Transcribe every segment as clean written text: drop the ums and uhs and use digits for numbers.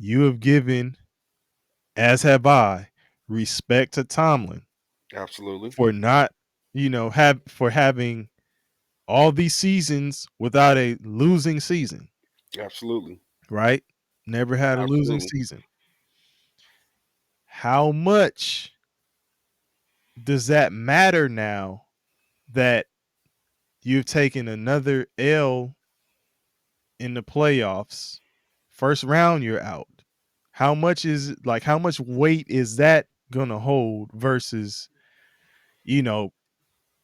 you have given, as have I, respect to Tomlin Absolutely. for not, for having all these seasons without a losing season, Absolutely. right? Never had a losing Absolutely. season. How much does that matter now that you've taken another L in the playoffs? First round, you're out. How much weight is that gonna hold versus, you know,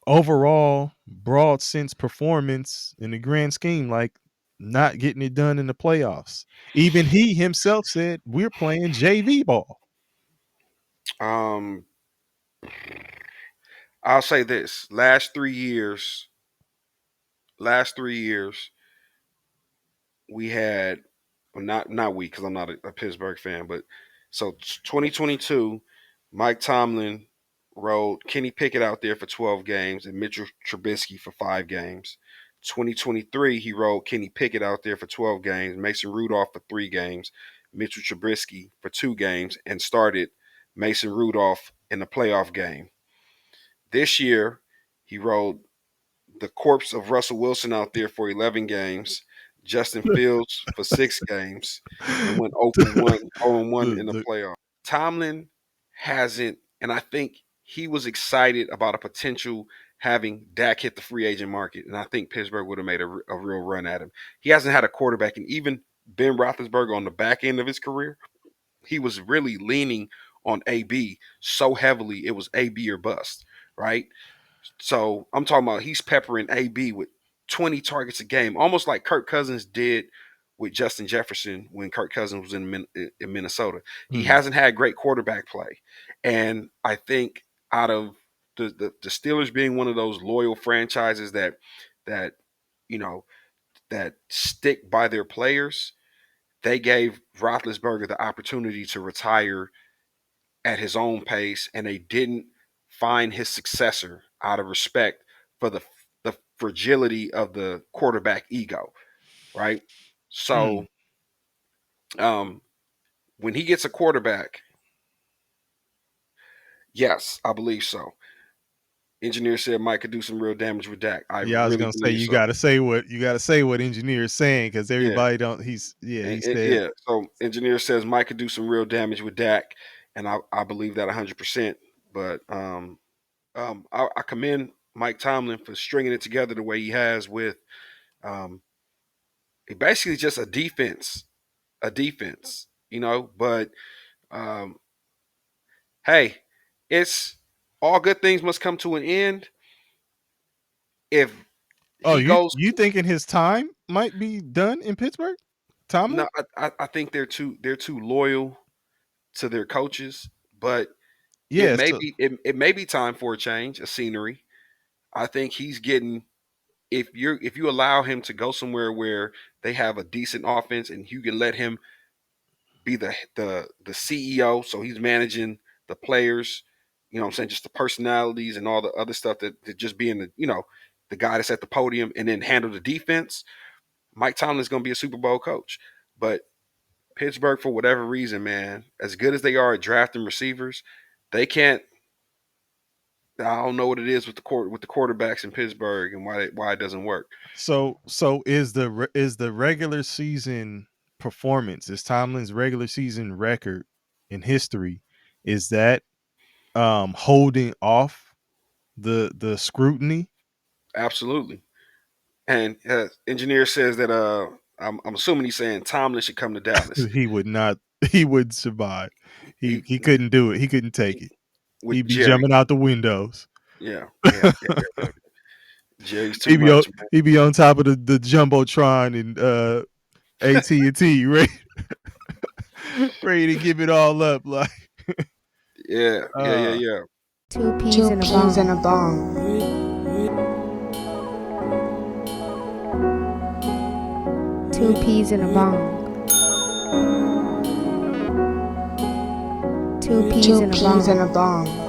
overall broad sense performance in the grand scheme, like not getting it done in the playoffs? Even he himself said we're playing JV ball. Um, I'll say this: last 3 years, we had, well, not we, because I'm not a Pittsburgh fan, but so 2022, Mike Tomlin rode Kenny Pickett out there for 12 games and Mitchell Trubisky for 5 games. 2023, he rode Kenny Pickett out there for 12 games, Mason Rudolph for 3 games, Mitchell Trubisky for 2 games, and started Mason Rudolph in the playoff game. This year, he rode the corpse of Russell Wilson out there for 11 games, Justin Fields for 6 games, and went 0 for 1, 0-1 in the The playoffs. Tomlin hasn't, and I think he was excited about a potential having Dak hit the free agent market, and I think Pittsburgh would have made a real run at him. He hasn't had a quarterback, and even Ben Roethlisberger on the back end of his career, he was really leaning on AB so heavily it was AB or bust, right? So I'm talking about he's peppering AB with 20 targets a game, almost like Kirk Cousins did with Justin Jefferson when Kirk Cousins was in Minnesota. He hmm. hasn't had great quarterback play, and I think out of the Steelers being one of those loyal franchises that you know that stick by their players, they gave Roethlisberger the opportunity to retire at his own pace, and they didn't find his successor out of respect for the fragility of the quarterback ego, right? Hmm. So um, when he gets a quarterback, yes, I believe so. Engineer said Mike could do some real damage with Dak. I Yeah, I was really gonna say believe so. you gotta say what engineer is saying because Yeah, everybody don't. He said yeah. So engineer says Mike could do some real damage with Dak, and I believe that 100%. But I commend Mike Tomlin for stringing it together the way he has with um, basically just a defense, But um, hey, it's all good things must come to an end. If oh, he goes, you thinking his time might be done in Pittsburgh? Tomlin? no, I think they're too loyal to their coaches, but it Yeah, may so be it may be time for a change, a scenery. I think he's getting if you allow him to go somewhere where they have a decent offense and you can let him be the CEO, so he's managing the players, what I'm saying, just the personalities and all the other stuff that just being the guy that's at the podium and then handle the defense. Mike Tomlin's going to be a Super Bowl coach, but Pittsburgh, for whatever reason, man, as good as they are at drafting receivers, they can't. I don't know what it is with the quarterbacks in Pittsburgh and why it doesn't work. is the regular season performance, is Tomlin's regular season record in history, is that holding off the scrutiny? Absolutely. And engineer says that I'm assuming he's saying Tomlin should come to Dallas. He would not he wouldn't survive. He He couldn't do it. He couldn't take it. with He'd be Jerry. jumping out the windows. Yeah, yeah, yeah, yeah. Jerry's too much, man. He'd be on top of the jumbotron and AT&T, right? Ready to give it all up, like Yeah, yeah, yeah, uh yeah. Two peas Two in a peas in a bong. Two peas in a bong. Two peas Two in a peas in bong. a bong.